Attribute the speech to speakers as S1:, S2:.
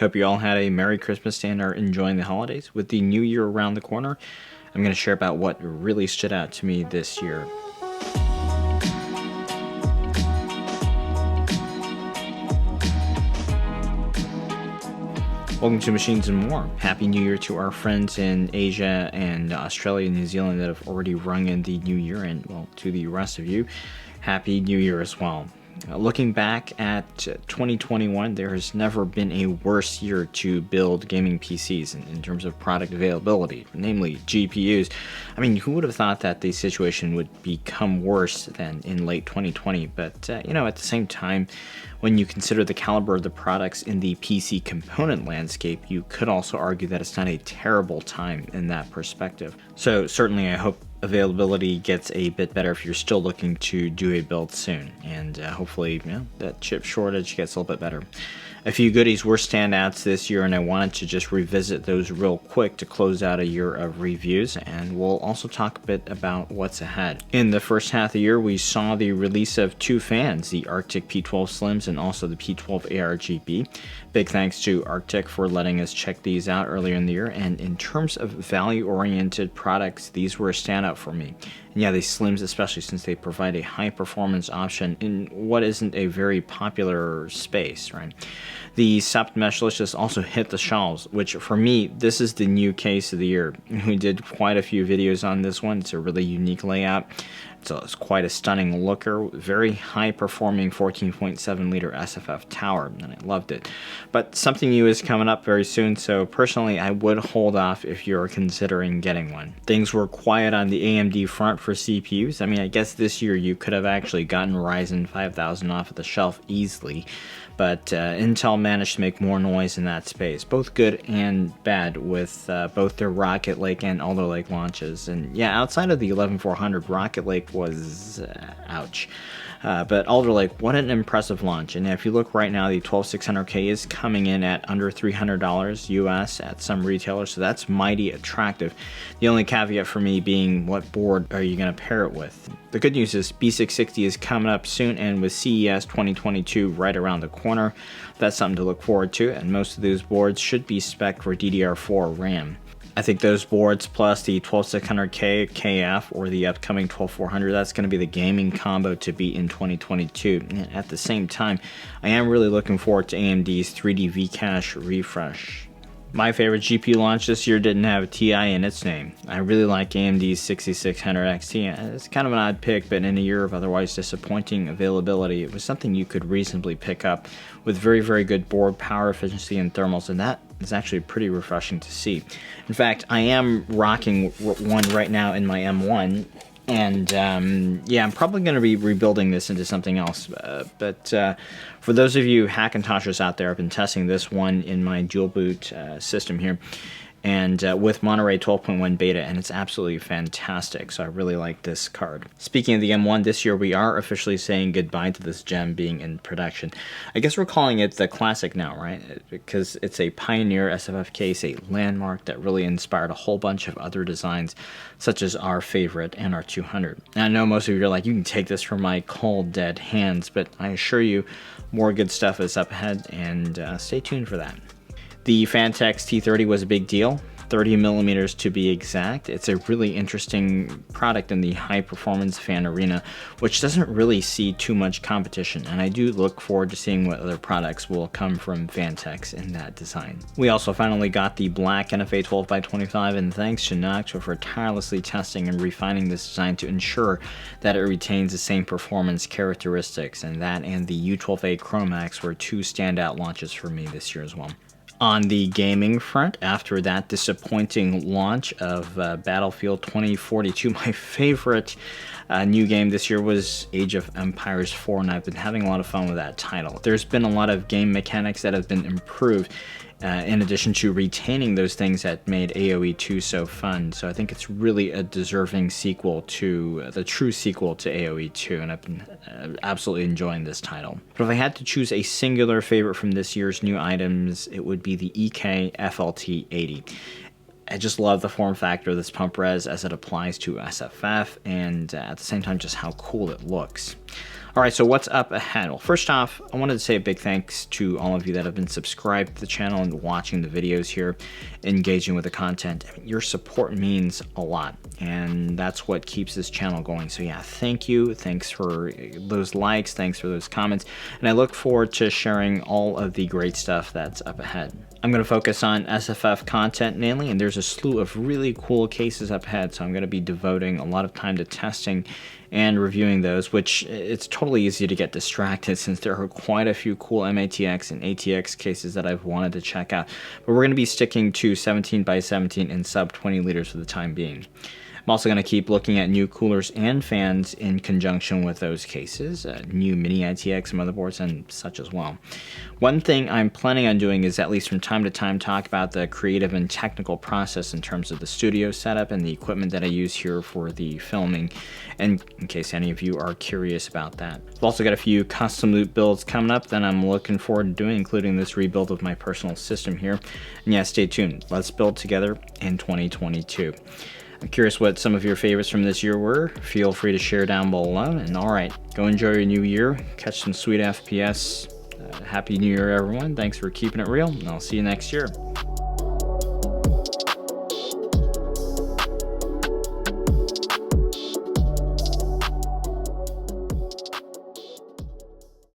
S1: Hope you all had a Merry Christmas and are enjoying the holidays. With the new year around the corner, I'm going to share about what really stood out to me this year. Welcome to Machines and More. Happy New Year to our friends in Asia and Australia and New Zealand that have already rung in the new year, and well, to the rest of you, Happy New Year as well. Looking back at 2021, there has never been a worse year to build gaming PCs in terms of product availability, namely GPUs. I mean, who would have thought that the situation would become worse than in late 2020? But, at the same time, when you consider the caliber of the products in the PC component landscape, you could also argue that it's not a terrible time in that perspective. So certainly I hope availability gets a bit better if you're still looking to do a build soon, and hopefully that chip shortage gets a little bit better. A few goodies were standouts this year, and I wanted to just revisit those real quick to close out a year of reviews, and we'll also talk a bit about what's ahead. In the first half of the year, we saw the release of two fans, the Arctic P12 Slims and also the P12 ARGB. Big thanks to Arctic for letting us check these out earlier in the year, and in terms of value-oriented products, these were a standout for me. And yeah, these Slims, especially since they provide a high-performance option in what isn't a very popular space, right? The Sept Meshlicious also hit the shelves, which for me, this is the new case of the year. We did quite a few videos on this one. It's a really unique layout. So it's quite a stunning looker, very high-performing 14.7-liter SFF tower, and I loved it. But something new is coming up very soon, so personally I would hold off if you're considering getting one. Things were quiet on the AMD front for CPUs. I mean, I guess this year you could have actually gotten Ryzen 5000 off of the shelf easily, but Intel managed to make more noise in that space, both good and bad, with both their Rocket Lake and Alder Lake launches. And yeah, outside of the 11400, Rocket Lake was ouch. But Alder Lake, what an impressive launch. And if you look right now, the 12600K is coming in at under $300 US at some retailers, so that's mighty attractive. The only caveat for me being, what board are you going to pair it with? The good news is B660 is coming up soon, and with CES 2022 right around the corner, that's something to look forward to, and most of those boards should be spec'd for DDR4 RAM. I think those boards plus the 12600K KF or the upcoming 12400, that's going to be the gaming combo to beat in 2022. And at the same time, I am really looking forward to AMD's 3D V-Cache refresh. My favorite GPU launch this year didn't have a TI in its name. I really like AMD's 6600 XT. It's kind of an odd pick, but in a year of otherwise disappointing availability, it was something you could reasonably pick up with very, very good board power efficiency and thermals, and that is actually pretty refreshing to see. In fact, I am rocking one right now in my M1, and I'm probably going to be rebuilding this into something else. But for those of you Hackintoshes out there, I've been testing this one in my dual boot system here, and with Monterey 12.1 beta, and it's absolutely fantastic. So I really like this card. Speaking of the M1, this year we are officially saying goodbye to this gem being in production. I guess we're calling it the Classic now, right? Because it's a pioneer SFF case, a landmark that really inspired a whole bunch of other designs, such as our favorite NR200. And I know most of you are like, you can take this from my cold, dead hands, but I assure you, more good stuff is up ahead, and stay tuned for that. The Fantax T30 was a big deal, 30 millimeters to be exact. It's a really interesting product in the high-performance fan arena, which doesn't really see too much competition, and I do look forward to seeing what other products will come from Fantax in that design. We also finally got the black NFA 12x25, and thanks to Knoxville for tirelessly testing and refining this design to ensure that it retains the same performance characteristics, and that and the U12A Chromax were two standout launches for me this year as well. On the gaming front, after that disappointing launch of Battlefield 2042, my favorite new game this year was Age of Empires 4, and I've been having a lot of fun with that title. There's been a lot of game mechanics that have been improved, in addition to retaining those things that made AoE 2 so fun. So I think it's really a deserving sequel to the true sequel to AoE 2, and I've been absolutely enjoying this title. But if I had to choose a singular favorite from this year's new items, it would be the EK FLT80. I just love the form factor of this pump res as it applies to SFF, and at the same time just how cool it looks. All right, so what's up ahead? Well, first off, I wanted to say a big thanks to all of you that have been subscribed to the channel and watching the videos here, engaging with the content. I mean, your support means a lot, and that's what keeps this channel going. So yeah, thank you. Thanks for those likes. Thanks for those comments. And I look forward to sharing all of the great stuff that's up ahead. I'm going to focus on SFF content mainly, and there's a slew of really cool cases up ahead, so I'm going to be devoting a lot of time to testing and reviewing those, which it's totally easy to get distracted since there are quite a few cool mATX and ATX cases that I've wanted to check out. But we're going to be sticking to 17 by 17 and sub 20 liters for the time being. I'm also going to keep looking at new coolers and fans in conjunction with those cases, new mini-itx motherboards and such as well. One thing I'm planning on doing is at least from time to time talk about the creative and technical process in terms of the studio setup and the equipment that I use here for the filming, and in case any of you are curious about that. I've also got a few custom loop builds coming up that I'm looking forward to doing, including this rebuild of my personal system here. And yeah, stay tuned. Let's build together in 2022. I'm curious what some of your favorites from this year were. Feel free to share down below. And all right, go enjoy your new year. Catch some sweet FPS. Happy New Year, everyone. Thanks for keeping it real, and I'll see you next year.